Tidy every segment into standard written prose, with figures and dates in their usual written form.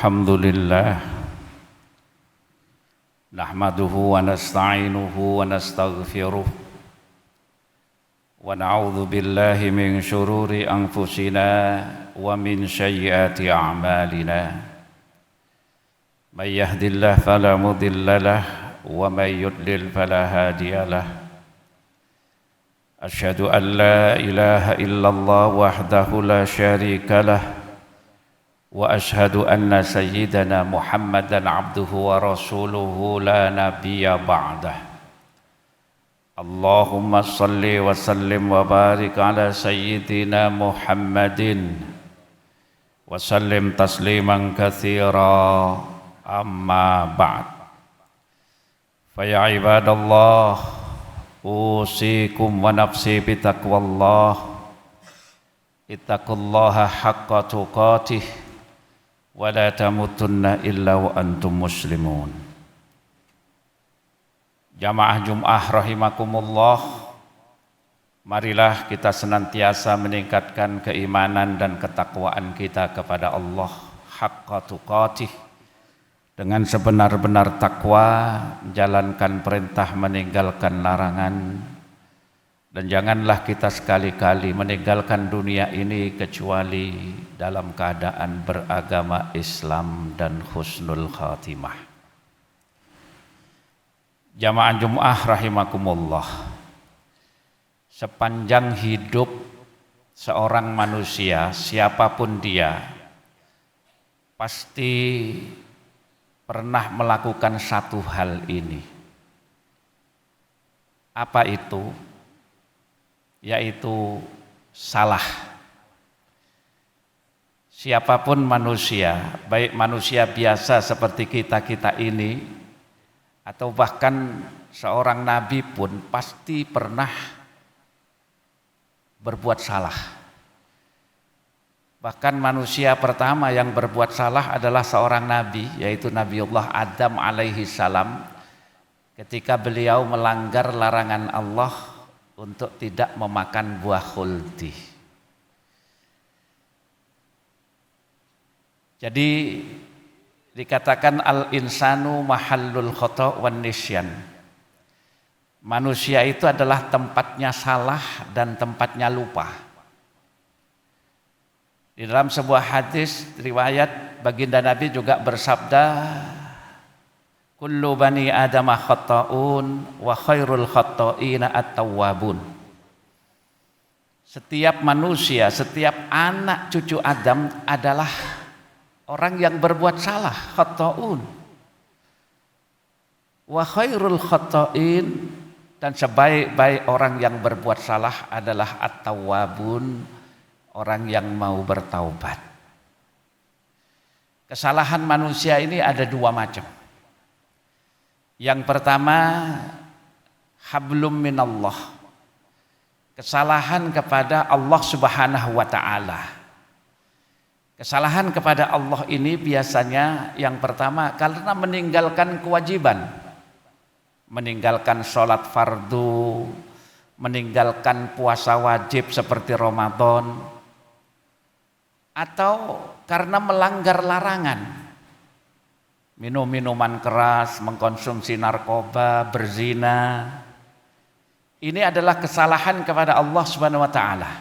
الحمد لله نحمده ونستعينه ونستغفره ونعوذ بالله من شرور أنفسنا ومن سيئات أعمالنا من يهد الله فلا مضل له ومن يضلل فلا هادي له أشهد أن لا إله إلا الله وحده لا شريك له وأشهد أن سيدنا محمدًا عبده ورسوله لا نبي بعده اللهم صل وسلم وبارك على سيدنا محمد وسلم تسليما كثيرا أما بعد فيا عباد الله أوصيكم ونفسي بتقوى الله اتقوا الله حق تقاته ولا تموتن إلا وأنتم مسلمون. Jamaah Jum'ah rahimakumullah, marilah kita senantiasa meningkatkan keimanan dan ketakwaan kita kepada Allah haqqa tuqatih, dengan sebenar-benar takwa, menjalankan perintah, meninggalkan larangan, dan janganlah kita sekali-kali meninggalkan dunia ini kecuali dalam keadaan beragama Islam dan husnul khatimah. Jamaah Jum'ah rahimakumullah, sepanjang hidup seorang manusia, siapapun dia, pasti pernah melakukan satu hal ini. Apa itu? Yaitu salah. Siapapun manusia, baik manusia biasa seperti kita ini, atau bahkan seorang nabi pun pasti pernah berbuat salah. Bahkan manusia pertama yang berbuat salah adalah seorang nabi, yaitu Nabiullah Adam alaihi salam, ketika beliau melanggar larangan Allah untuk tidak memakan buah khuldi. Jadi dikatakan al-insanu mahallul khata' wan nisyan. Manusia itu adalah tempatnya salah dan tempatnya lupa. Di dalam sebuah hadis riwayat baginda Nabi juga bersabda, kullu bani adama khata'un wa khairul khata'ina at-tawwabun. Setiap manusia, setiap anak cucu Adam adalah orang yang berbuat salah, khata'un. Wa khairul khata'in, dan sebaik-baik orang yang berbuat salah adalah at-tawwabun, orang yang mau bertaubat. Kesalahan manusia ini ada dua macam. Yang pertama, hablum minallah, kesalahan kepada Allah Subhanahu wa ta'ala. Kesalahan kepada Allah ini biasanya yang pertama karena meninggalkan kewajiban, meninggalkan sholat fardu, meninggalkan puasa wajib seperti Ramadan, atau karena melanggar larangan, minum minuman keras, mengkonsumsi narkoba, berzina. Ini adalah kesalahan kepada Allah Subhanahu wa taala.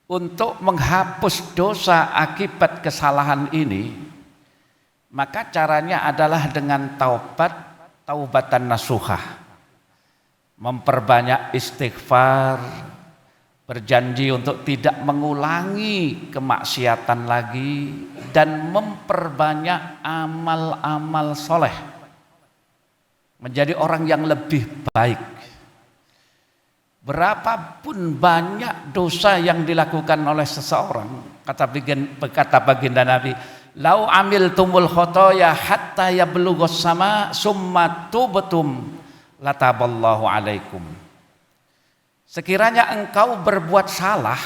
Untuk menghapus dosa akibat kesalahan ini, maka caranya adalah dengan taubat, taubatan nasuhah. Memperbanyak istighfar, berjanji untuk tidak mengulangi kemaksiatan lagi, dan memperbanyak amal-amal soleh, menjadi orang yang lebih baik. Berapapun banyak dosa yang dilakukan oleh seseorang, kata baginda Nabi, lau amiltumul khotoya hatta yablughus sama summa tubtum lataballahu alaikum. Sekiranya engkau berbuat salah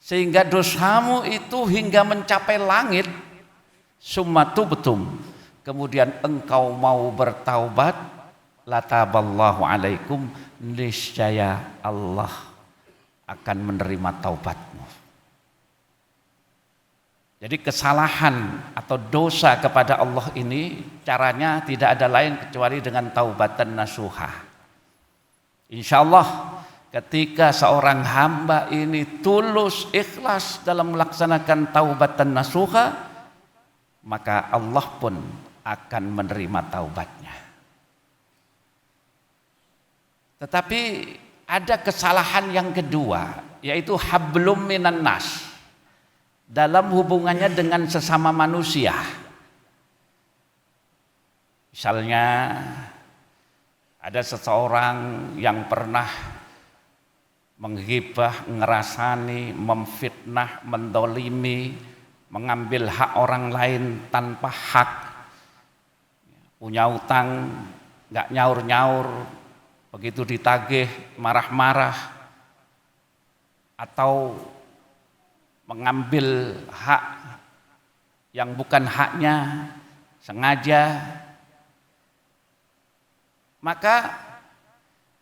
sehingga dosamu itu hingga mencapai langit, summa tubtum, kemudian engkau mau bertaubat, lataballahu alaikum, niscaya Allah akan menerima taubatmu. Jadi kesalahan atau dosa kepada Allah ini caranya tidak ada lain kecuali dengan taubatan nasuha. Insya Allah ketika seorang hamba ini tulus ikhlas dalam melaksanakan taubatan nasuha, maka Allah pun akan menerima taubatnya. Tetapi ada kesalahan yang kedua, yaitu hablum minan nas, dalam hubungannya dengan sesama manusia. Misalnya ada seseorang yang pernah menghibah, ngerasani, memfitnah, mendolimi, mengambil hak orang lain tanpa hak, punya utang nggak nyaur-nyaur, begitu ditagih marah-marah, atau mengambil hak yang bukan haknya sengaja, maka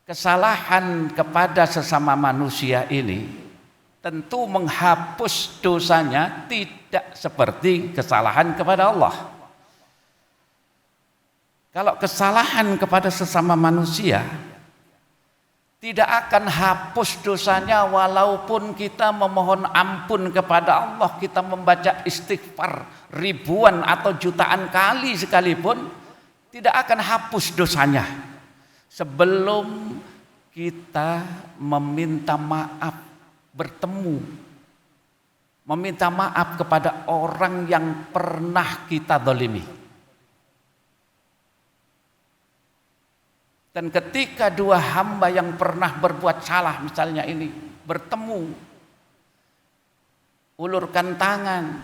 kesalahan kepada sesama manusia ini tentu menghapus dosanya tidak seperti kesalahan kepada Allah. Kalau kesalahan kepada sesama manusia tidak akan hapus dosanya walaupun kita memohon ampun kepada Allah, kita membaca istighfar ribuan atau jutaan kali sekalipun, tidak akan hapus dosanya sebelum kita meminta maaf, bertemu, meminta maaf kepada orang yang pernah kita zalimi. Dan ketika dua hamba yang pernah berbuat salah misalnya ini bertemu, ulurkan tangan,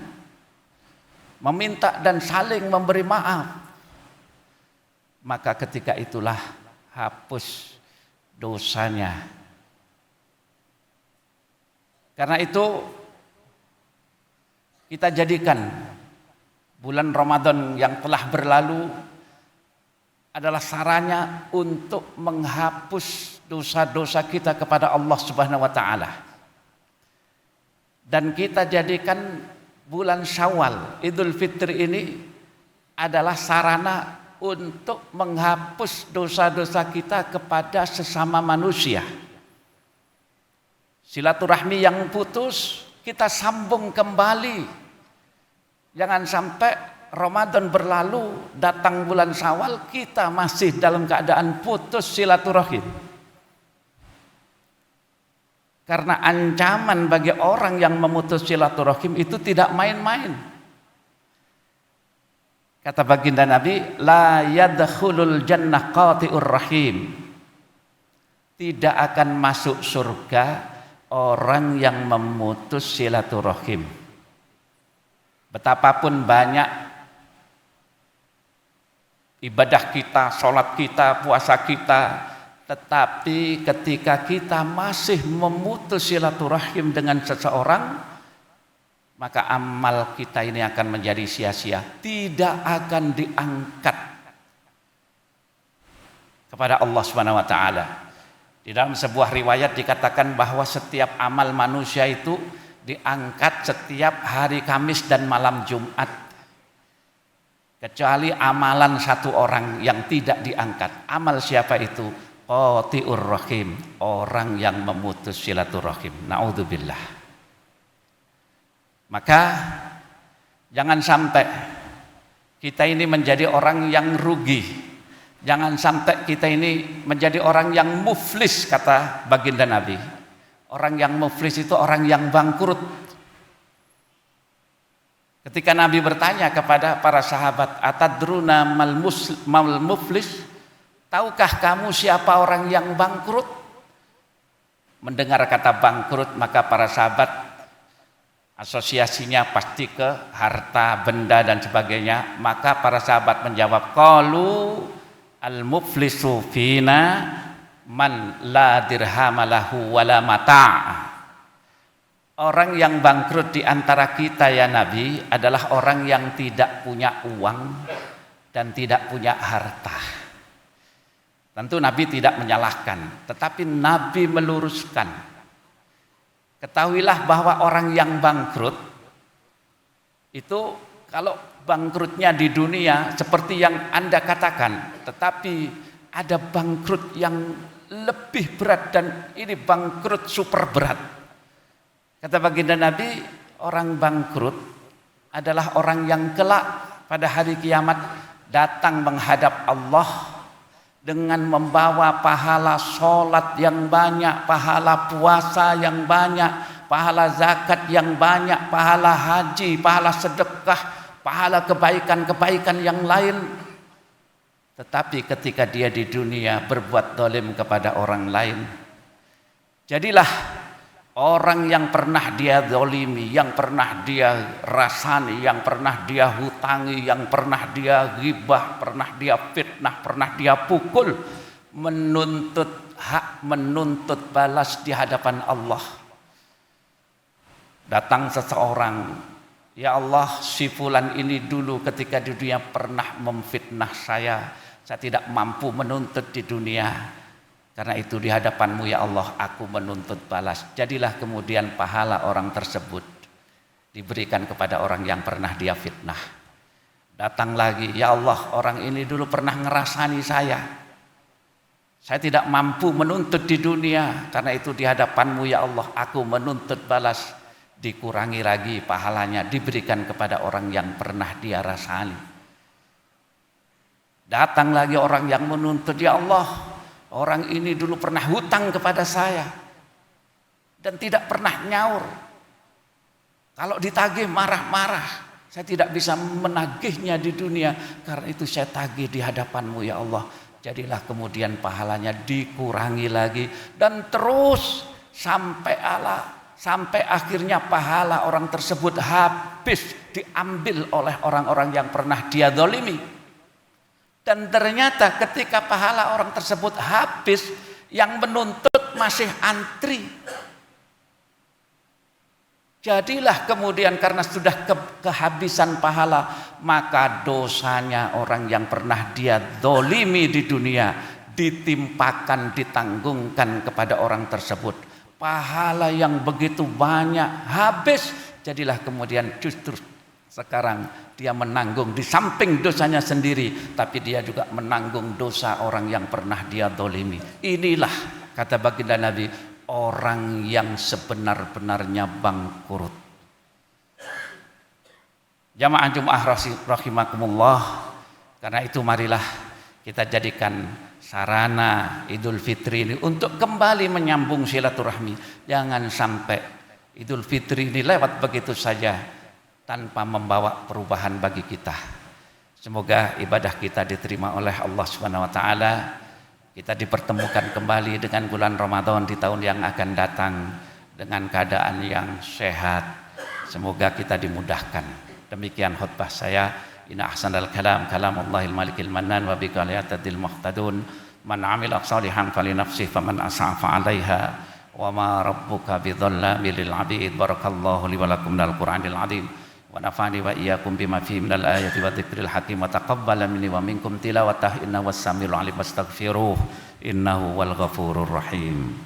meminta dan saling memberi maaf, maka ketika itulah hapus dosanya. Karena itu kita jadikan bulan Ramadan yang telah berlalu adalah sarana untuk menghapus dosa-dosa kita kepada Allah Subhanahu wa taala. Dan kita jadikan bulan Syawal, Idul Fitri ini adalah sarana untuk menghapus dosa-dosa kita kepada sesama manusia. Silaturahmi yang putus kita sambung kembali. Jangan sampai Ramadan berlalu, datang bulan Syawal, kita masih dalam keadaan putus silaturahim. Karena ancaman bagi orang yang memutus silaturahim itu tidak main-main. Kata baginda Nabi, la yadkhulul jannah qati'ur rahim. Tidak akan masuk surga orang yang memutus silaturahim. Betapapun banyak ibadah kita, sholat kita, puasa kita, tetapi ketika kita masih memutus silaturahim dengan seseorang, maka amal kita ini akan menjadi sia-sia, tidak akan diangkat kepada Allah Subhanahu wa taala. Di dalam sebuah riwayat dikatakan bahwa setiap amal manusia itu diangkat setiap hari Kamis dan malam Jumat, kecuali amalan satu orang yang tidak diangkat. Amal siapa itu? Qati'ur rahim, orang yang memutus silaturahim. Naudzubillah. Maka jangan sampai kita ini menjadi orang yang rugi. Jangan sampai kita ini menjadi orang yang muflis, kata baginda Nabi. Orang yang muflis itu orang yang bangkrut. Ketika Nabi bertanya kepada para sahabat, atadruna mal muflis, tahukah kamu siapa orang yang bangkrut? Mendengar kata bangkrut, maka para sahabat asosiasinya pasti ke harta, benda dan sebagainya. Maka para sahabat menjawab, qalu al muflisu fina man la dirhamalahu wala mata'. Orang yang bangkrut di antara kita ya Nabi adalah orang yang tidak punya uang dan tidak punya harta. Tentu Nabi tidak menyalahkan, tetapi Nabi meluruskan. Ketahuilah bahwa orang yang bangkrut Itu kalau bangkrutnya di dunia seperti yang Anda katakan, tetapi ada bangkrut yang lebih berat dan ini bangkrut super berat. Kata baginda Nabi, orang bangkrut adalah orang yang kelak pada hari kiamat datang menghadap Allah dengan membawa pahala sholat yang banyak, pahala puasa yang banyak, pahala zakat yang banyak, pahala haji, pahala sedekah, pahala kebaikan-kebaikan yang lain. Tetapi ketika dia di dunia berbuat zalim kepada orang lain, jadilah orang yang pernah dia zalimi, yang pernah dia rasani, yang pernah dia hutangi, yang pernah dia ghibah, pernah dia fitnah, pernah dia pukul, menuntut hak, menuntut balas di hadapan Allah. Datang seseorang, ya Allah, si fulan ini dulu ketika di dunia pernah memfitnah saya tidak mampu menuntut di dunia. Karena itu di hadapanmu ya Allah aku menuntut balas. Jadilah kemudian pahala orang tersebut diberikan kepada orang yang pernah dia fitnah. Datang lagi, ya Allah orang ini dulu pernah ngerasani saya tidak mampu menuntut di dunia. Karena itu di hadapanmu ya Allah aku menuntut balas. Dikurangi lagi pahalanya, diberikan kepada orang yang pernah dia rasani. Datang lagi orang yang menuntut, ya Allah orang ini dulu pernah hutang kepada saya dan tidak pernah nyaur. Kalau ditagih marah-marah, saya tidak bisa menagihnya di dunia. Karena itu saya tagih di hadapanmu ya Allah. Jadilah kemudian pahalanya dikurangi lagi dan terus sampai akhirnya pahala orang tersebut habis diambil oleh orang-orang yang pernah dia zalimi. Dan ternyata ketika pahala orang tersebut habis, yang menuntut masih antri. Jadilah kemudian karena sudah kehabisan pahala, maka dosanya orang yang pernah dia zalimi di dunia ditimpakan, ditanggungkan kepada orang tersebut. Pahala yang begitu banyak habis, jadilah kemudian justru sekarang dia menanggung di samping dosanya sendiri, tapi dia juga menanggung dosa orang yang pernah dia zalimi. Inilah kata baginda Nabi, orang yang sebenar-benarnya bangkrut. Jamaah Jumat rahimakumullah. Karena itu marilah kita jadikan sarana Idul Fitri ini untuk kembali menyambung silaturahmi. Jangan sampai Idul Fitri ini lewat begitu saja tanpa membawa perubahan bagi kita. Semoga ibadah kita diterima oleh Allah Subhanahu wa taala. Kita dipertemukan kembali dengan bulan Ramadan di tahun yang akan datang dengan keadaan yang sehat. Semoga kita dimudahkan. Demikian khutbah saya. Inna ahsanal kalam kalamullahil malikil mannan wa bika yatadil muhtadun. Man 'amila shalihan falinafsihi faman asa'a fa'alaiha. Wa ma rabbuka bidzallamin lil 'abid. Barakallahu li wa lakum minal Qur'anil 'azim. Wa nafa'ani wa iyyakum bima fihi minal ayati wa dzikril hakim wa taqabbala minni wa minkum tilawatahu innahu was-sami'ul 'alim wastaghfiruh innahu wal ghafurur rahim.